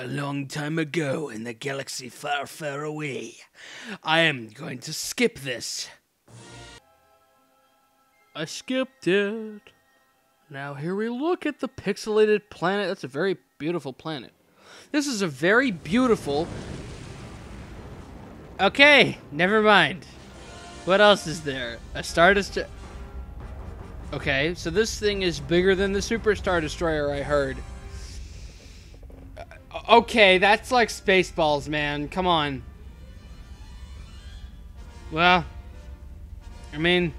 a long time ago in the galaxy far, far away. I am going to skip this. I skipped it. Now here we look at the pixelated planet. That's a very beautiful planet. This is a very beautiful... Okay, never mind. What else is there? A Star Destroyer... Okay, so this thing is bigger than the Super Star Destroyer, I heard. Okay, that's like Spaceballs, man. Come on. Well, I mean,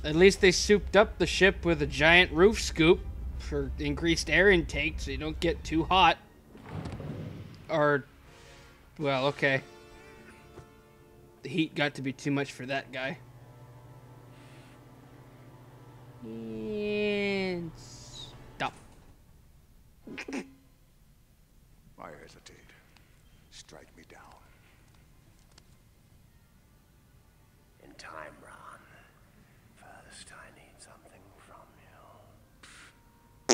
at least they souped up the ship with a giant roof scoop for increased air intake so you don't get too hot. Or, well, okay. The heat got to be too much for that guy. And stop. I hesitate. Strike me down. In time, Ron. First, I need something from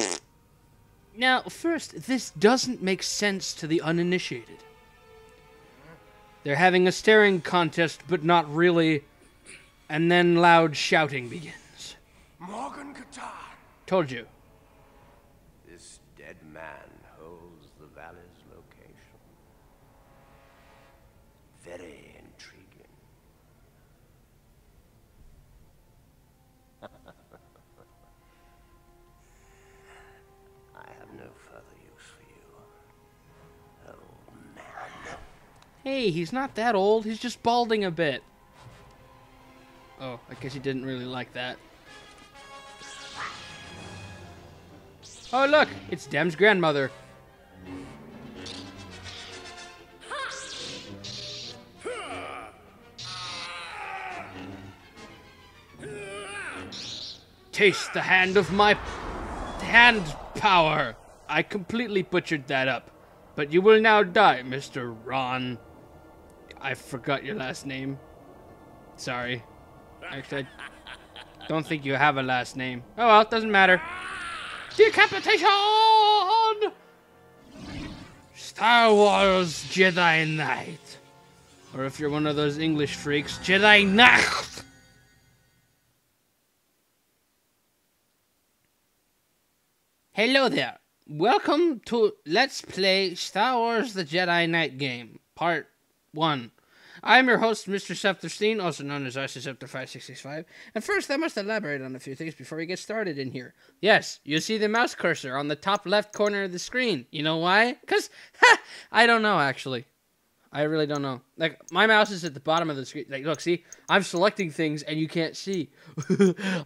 you. Now, first, this doesn't make sense to the uninitiated. They're having a staring contest, but not really. And then loud shouting begins. Morgan Qatar. Told you. This dead man holds the valley's location. Very intriguing. I have no further use for you, old man. Hey, he's not that old. He's just balding a bit. Oh, I guess he didn't really like that. Oh, look! It's Dem's grandmother. Taste the hand of my hand power. I completely butchered that up. But you will now die, Mr. Ron. I forgot your last name. Sorry. Actually, I don't think you have a last name. Oh well, it doesn't matter. Decapitation! Star Wars Jedi Knight. Or if you're one of those English freaks, Jedi Nacht! Hello there. Welcome to Let's Play Star Wars The Jedi Knight Game, Part 1. I'm your host, Mr. Septorstein, also known as Septor5665, and first I must elaborate on a few things before we get started in here. Yes, you see the mouse cursor on the top left corner of the screen. You know why? Because, I don't know, actually. I really don't know. Like, my mouse is at the bottom of the screen. Like, look, see? I'm selecting things, and you can't see.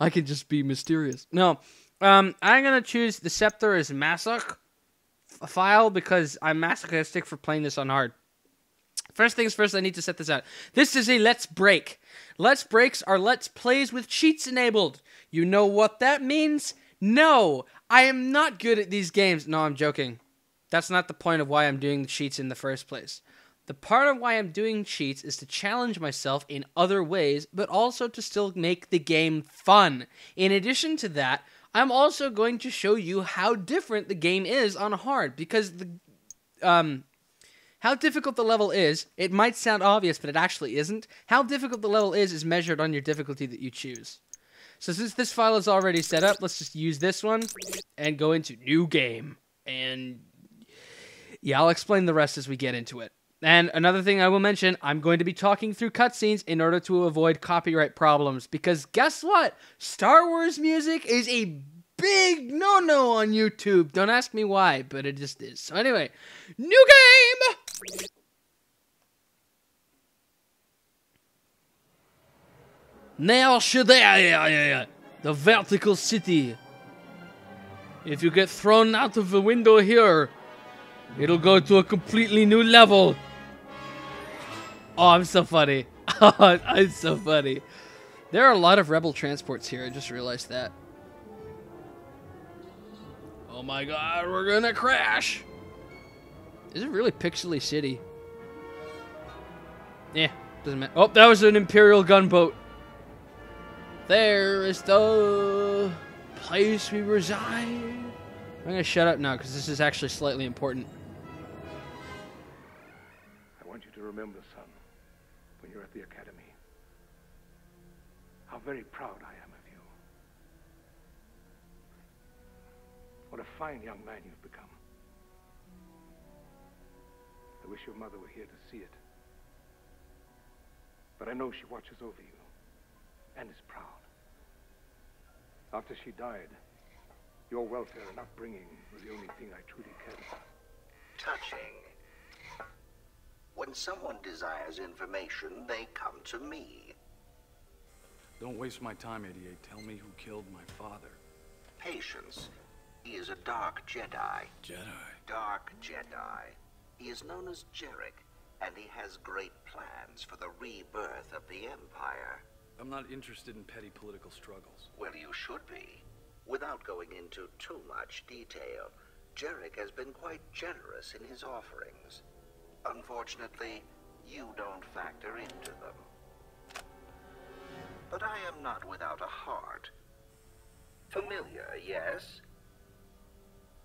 I can just be mysterious. No, I'm going to choose the Septor as Masoch file, because I'm masochistic for playing this on hard. First things first, I need to set this out. This is a Let's Break. Let's Breaks are Let's Plays with cheats enabled. You know what that means? No, I am not good at these games. No, I'm joking. That's not the point of why I'm doing the cheats in the first place. The part of why I'm doing cheats is to challenge myself in other ways, but also to still make the game fun. In addition to that, I'm also going to show you how different the game is on hard, because how difficult the level is, it might sound obvious, but it actually isn't. How difficult the level is measured on your difficulty that you choose. So since this file is already set up, let's just use this one and go into New Game. And yeah, I'll explain the rest as we get into it. And another thing I will mention, I'm going to be talking through cutscenes in order to avoid copyright problems. Because guess what? Star Wars music is a big no-no on YouTube. Don't ask me why, but it just is. So anyway, New Game! Now Shadaya, the vertical city. If you get thrown out of the window here, it'll go to a completely new level. Oh, I'm so funny. Oh, I'm so funny. There are a lot of rebel transports here. I just realized that. Oh my god, we're gonna crash. Is it really pixely city? Yeah, doesn't matter. Oh, that was an Imperial gunboat. There is the place we reside. I'm gonna shut up now because this is actually slightly important. remember, son, when you're at the academy, how very proud I am of you. What a fine young man you've become. I wish your mother were here to see it. But I know she watches over you and is proud. After she died, your welfare and upbringing was the only thing I truly cared about. Touching. When someone desires information, they come to me. Don't waste my time, 88. Tell me who killed my father. Patience. He is a dark Jedi. Jedi? Dark Jedi. He is known as Jarek, and he has great plans for the rebirth of the Empire. I'm not interested in petty political struggles. Well, you should be. Without going into too much detail, Jarek has been quite generous in his offerings. Unfortunately, you don't factor into them. But I am not without a heart. Familiar, yes?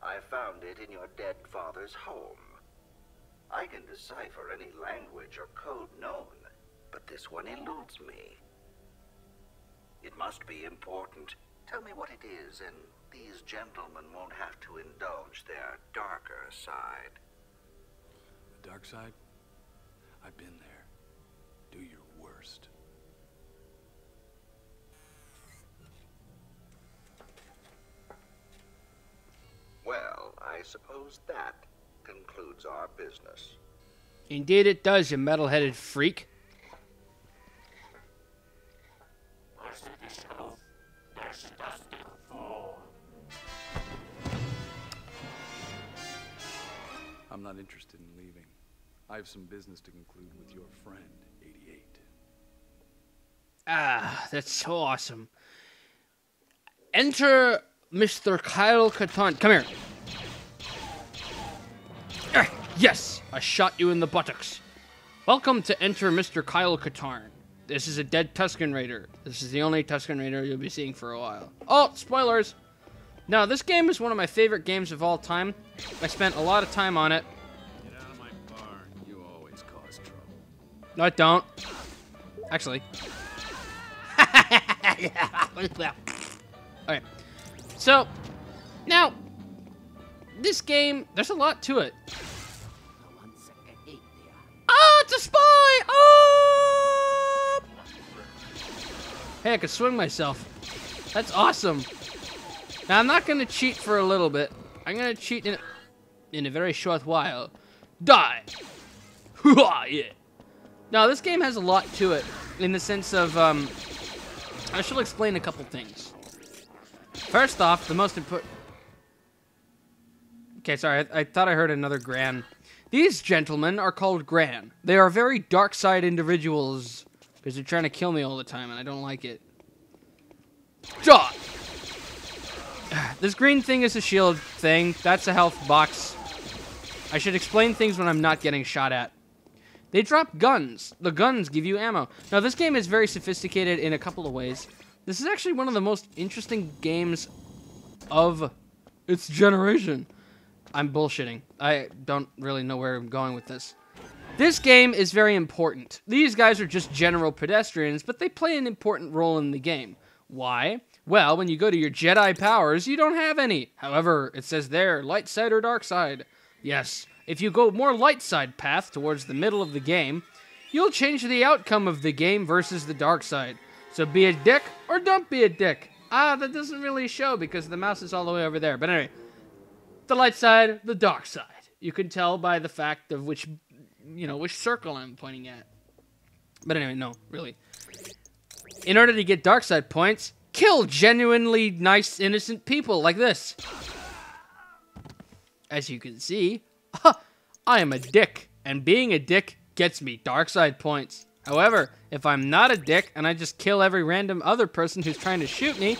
I found it in your dead father's home. I can decipher any language or code known, but this one eludes me. It must be important. Tell me what it is, and these gentlemen won't have to indulge their darker side. The dark side? I've been there. Do your worst. Well, I suppose that concludes our business. Indeed it does, you metal-headed freak. I'm not interested in leaving. I have some business to conclude with your friend, 88. Ah, that's so awesome. Enter Mr. Kyle Katarn. Come here. Yes, I shot you in the buttocks. Welcome to Enter Mr. Kyle Katarn. This is a dead Tusken Raider. This is the only Tusken Raider you'll be seeing for a while. Oh, spoilers. Now, this game is one of my favorite games of all time. I spent a lot of time on it. Get out of my barn. You always cause trouble. No, I don't. Actually. Okay. So, now, this game, there's a lot to it. Oh, it's a spy! Oh! Hey, I can swing myself. That's awesome. Now, I'm not going to cheat for a little bit. I'm going to cheat in a very short while. Die! Yeah. Now, this game has a lot to it in the sense of, I should explain a couple things. First off, the most important... Okay, sorry, I thought I heard another Gran. These gentlemen are called Gran. They are very dark side individuals because they're trying to kill me all the time, and I don't like it. Jaw! This green thing is a shield thing. That's a health box. I should explain things when I'm not getting shot at. They drop guns. The guns give you ammo. Now, this game is very sophisticated in a couple of ways. This is actually one of the most interesting games of its generation. I'm bullshitting. I don't really know where I'm going with this. This game is very important. These guys are just general pedestrians, but they play an important role in the game. Why? Well, when you go to your Jedi powers, you don't have any. However, it says there, light side or dark side. Yes, if you go more light side path towards the middle of the game, you'll change the outcome of the game versus the dark side. So be a dick or don't be a dick. That doesn't really show because the mouse is all the way over there. But anyway, the light side, the dark side. You can tell by the fact of which circle I'm pointing at. But anyway, no, really. In order to get dark side points, kill genuinely nice, innocent people like this. As you can see, I am a dick, and being a dick gets me dark side points. However, if I'm not a dick and I just kill every random other person who's trying to shoot me,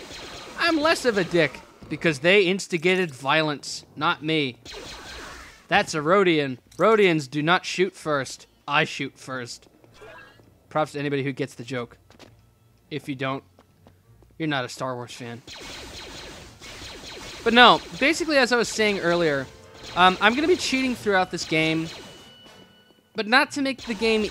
I'm less of a dick because they instigated violence, not me. That's a Rodian. Rodians do not shoot first. I shoot first. Props to anybody who gets the joke. If you don't, you're not a Star Wars fan. But no, basically as I was saying earlier, I'm going to be cheating throughout this game. but not to make the game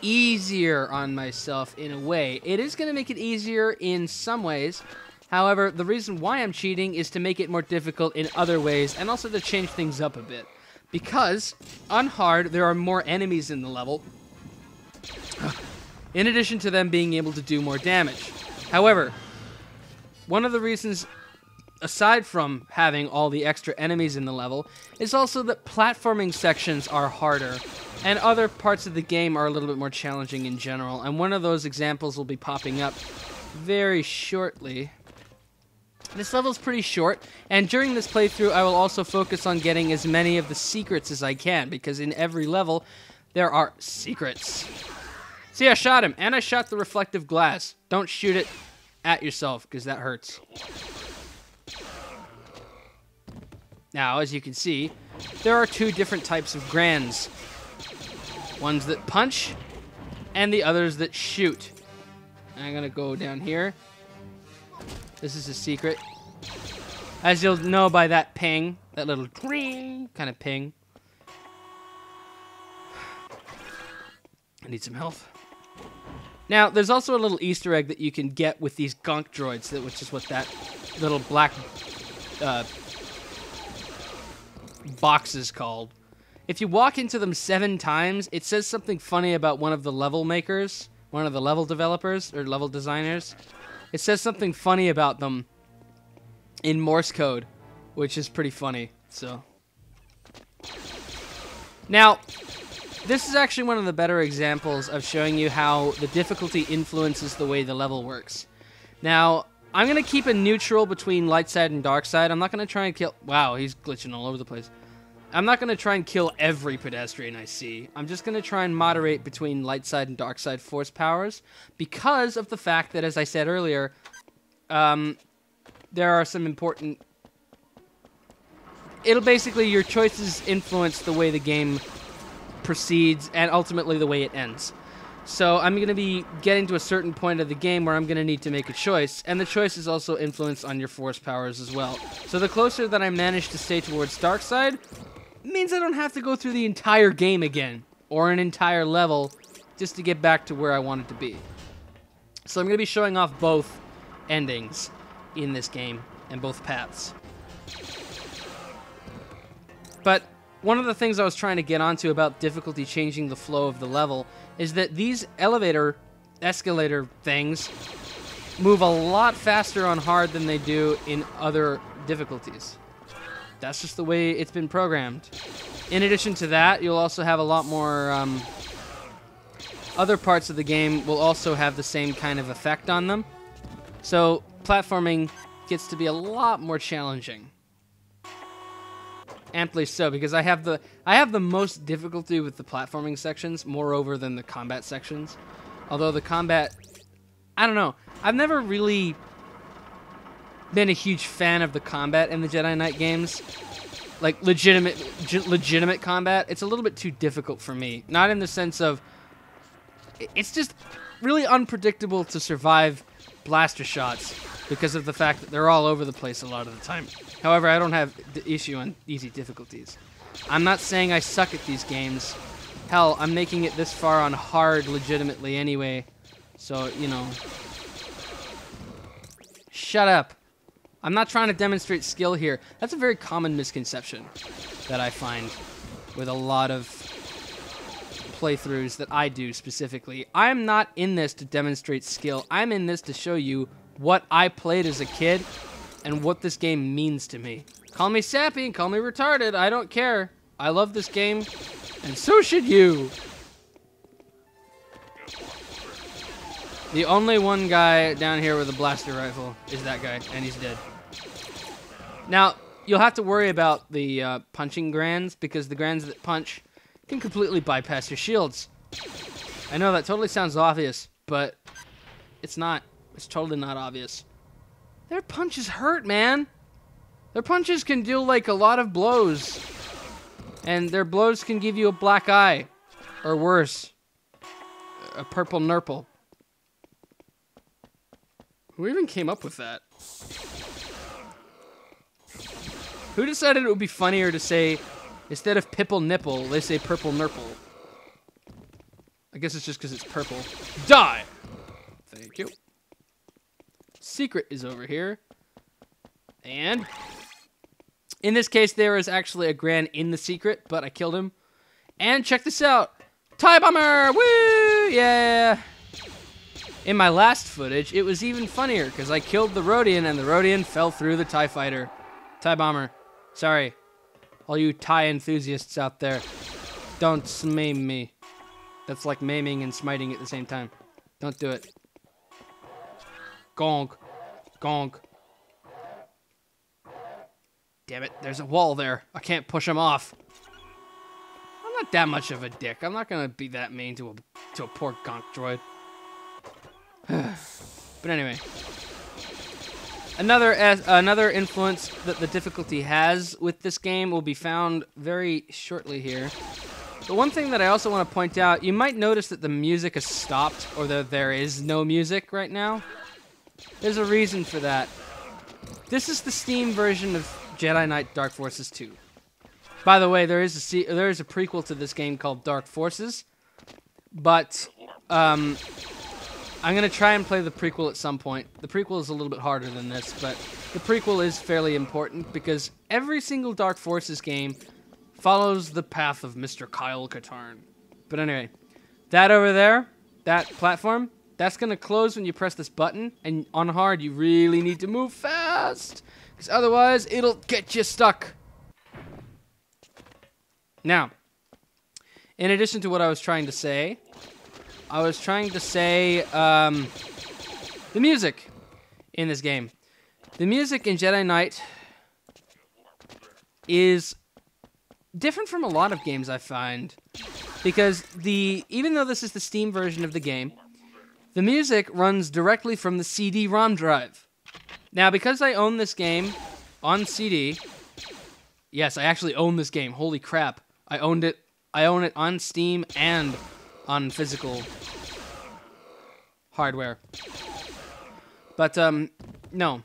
easier on myself in a way. It is going to make it easier in some ways. However, the reason why I'm cheating is to make it more difficult in other ways, and also to change things up a bit. Because, on hard, there are more enemies in the level, in addition to them being able to do more damage. However, one of the reasons, aside from having all the extra enemies in the level, is also that platforming sections are harder, and other parts of the game are a little bit more challenging in general, and one of those examples will be popping up very shortly. This level's pretty short, and during this playthrough I will also focus on getting as many of the secrets as I can, because in every level there are secrets. See, I shot him, and I shot the reflective glass. Don't shoot it at yourself, because that hurts. Now, as you can see, there are two different types of Grands. Ones that punch, and the others that shoot. I'm gonna go down here. This is a secret. As you'll know by that ping, that little kind of ping. I need some health. Now, there's also a little Easter egg that you can get with these gunk droids, which is what that little black box is called. If you walk into them 7 times, it says something funny about one of the level makers, one of the level developers, or level designers. It says something funny about them in Morse code, which is pretty funny, so. Now, this is actually one of the better examples of showing you how the difficulty influences the way the level works. Now, I'm going to keep a neutral between light side and dark side. I'm not going to try and kill... Wow, he's glitching all over the place. I'm not going to try and kill every pedestrian I see. I'm just going to try and moderate between light side and dark side force powers because of the fact that, as I said earlier, there are some important... It'll basically, your choices influence the way the game proceeds and ultimately the way it ends. So I'm going to be getting to a certain point of the game where I'm going to need to make a choice, and the choice is also influenced on your force powers as well. So the closer that I manage to stay towards dark side means I don't have to go through the entire game again, or an entire level, just to get back to where I wanted to be. So I'm going to be showing off both endings in this game, and both paths. But one of the things I was trying to get onto about difficulty changing the flow of the level is that these escalator things move a lot faster on hard than they do in other difficulties. That's just the way it's been programmed. In addition to that, you'll also have a lot more... other parts of the game will also have the same kind of effect on them. So, platforming gets to be a lot more challenging. Amply so, because I have the most difficulty with the platforming sections, moreover than the combat sections. Although the combat... I don't know. I've never really been a huge fan of the combat in the Jedi Knight games. Like, legitimate combat. It's a little bit too difficult for me. Not in the sense of... It's just really unpredictable to survive blaster shots because of the fact that they're all over the place a lot of the time. However, I don't have the issue on easy difficulties. I'm not saying I suck at these games. Hell, I'm making it this far on hard legitimately anyway. So, you know... Shut up. I'm not trying to demonstrate skill here. That's a very common misconception that I find with a lot of playthroughs that I do specifically. I'm not in this to demonstrate skill. I'm in this to show you what I played as a kid and what this game means to me. Call me sappy and call me retarded. I don't care. I love this game, and so should you. The only one guy down here with a blaster rifle is that guy, and he's dead. Now, you'll have to worry about the punching Grands, because the Grands that punch can completely bypass your shields. I know that totally sounds obvious, but it's not. It's totally not obvious. Their punches hurt, man. Their punches can deal, like, a lot of blows. And their blows can give you a black eye. Or worse. A purple nurple. Who even came up with that? Who decided it would be funnier to say, instead of pipple nipple, they say purple nurple? I guess it's just because it's purple. Die! Thank you. Secret is over here. And in this case, there is actually a Gran in the secret, but I killed him. And check this out. TIE Bomber! Woo! Yeah! In my last footage, it was even funnier, because I killed the Rodian, and the Rodian fell through the TIE Fighter. TIE Bomber. Sorry. All you TIE enthusiasts out there. Don't maim me. That's like maiming and smiting at the same time. Don't do it. Gonk. Gonk. Damn it, there's a wall there. I can't push him off. I'm not that much of a dick. I'm not gonna be that mean to a poor gonk droid. But anyway. Another influence that the difficulty has with this game will be found very shortly here. The one thing that I also want to point out, you might notice that the music has stopped, or that there is no music right now. There's a reason for that. This is the Steam version of Jedi Knight Dark Forces 2. By the way, there is a prequel to this game called Dark Forces, but I'm gonna try and play the prequel at some point. The prequel is a little bit harder than this, but the prequel is fairly important because every single Dark Forces game follows the path of Mr. Kyle Katarn. But anyway, that over there, that platform, that's gonna close when you press this button, and on hard you really need to move fast, because otherwise it'll get you stuck. Now, in addition to what I was trying to say, the music in this game. The music in Jedi Knight is different from a lot of games I find, because even though this is the Steam version of the game, the music runs directly from the CD-ROM drive. Now, because I own this game on CD, yes, I actually own this game. Holy crap. I own it on Steam and on physical hardware. But, no.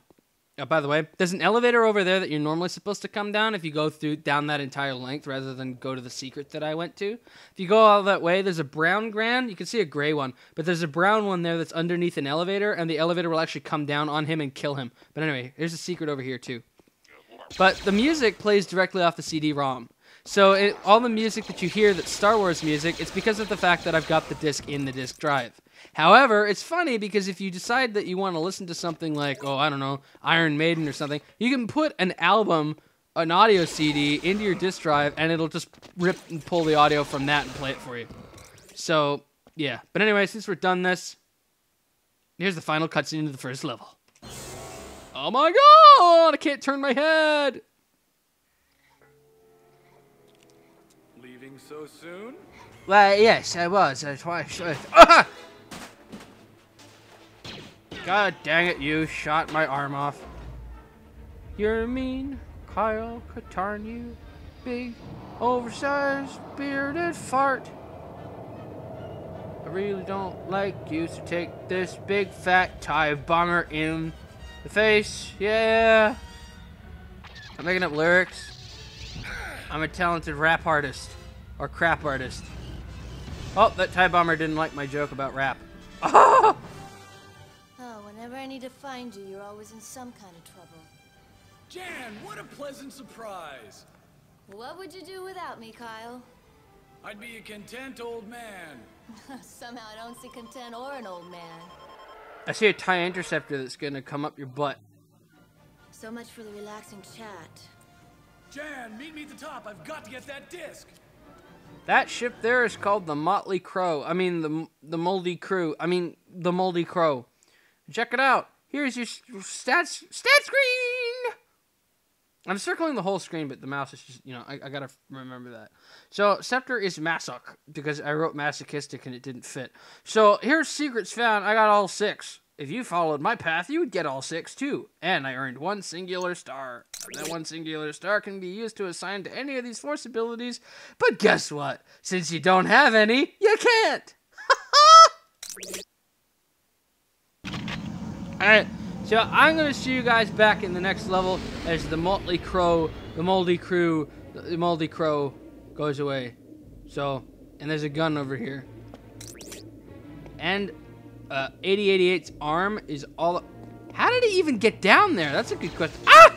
By the way, there's an elevator over there that you're normally supposed to come down if you go down that entire length rather than go to the secret that I went to. If you go all that way, there's a brown Gran. You can see a gray one, but there's a brown one there that's underneath an elevator, and the elevator will actually come down on him and kill him. But anyway, there's a secret over here too. But the music plays directly off the CD-ROM. So all the music that you hear that's Star Wars music, it's because of the fact that I've got the disc in the disc drive. However, it's funny because if you decide that you want to listen to something like, oh, I don't know, Iron Maiden or something, you can put an album, an audio CD, into your disc drive, and it'll just rip and pull the audio from that and play it for you. So, yeah. But anyway, since we're done this, here's the final cutscene to the first level. Oh my god! I can't turn my head! Leaving so soon? Well, yes, I was. That's why I should. Ah! God dang it, you shot my arm off. You're mean, Kyle Katarn, you big, oversized, bearded fart. I really don't like you, so take this big fat TIE bomber in the face. Yeah. I'm making up lyrics. I'm a talented rap artist. Or crap artist. Oh, that TIE bomber didn't like my joke about rap. Oh! Oh, whenever I need to find you, you're always in some kind of trouble. Jan, what a pleasant surprise! What would you do without me, Kyle? I'd be a content old man. Somehow I don't see content or an old man. I see a TIE interceptor that's gonna come up your butt. So much for the relaxing chat. Jan, meet me at the top. I've got to get that disc. That ship there is called the Motley Crow. I mean, the Moldy Crew. I mean, the Moldy Crow. Check it out. Here's your stat screen. I'm circling the whole screen, but the mouse is just, I gotta remember that. So, Scepter is Masoch, because I wrote masochistic and it didn't fit. So, here's secrets found. I got all 6. If you followed my path, you would get all 6 too. And I earned 1 singular star. That 1 singular star can be used to assign to any of these Force abilities. But guess what? Since you don't have any, you can't. Alright, so I'm going to see you guys back in the next level as the Moldy Crow goes away. So, and there's a gun over here. And 8088's arm is all... How did he even get down there? That's a good question. Ah!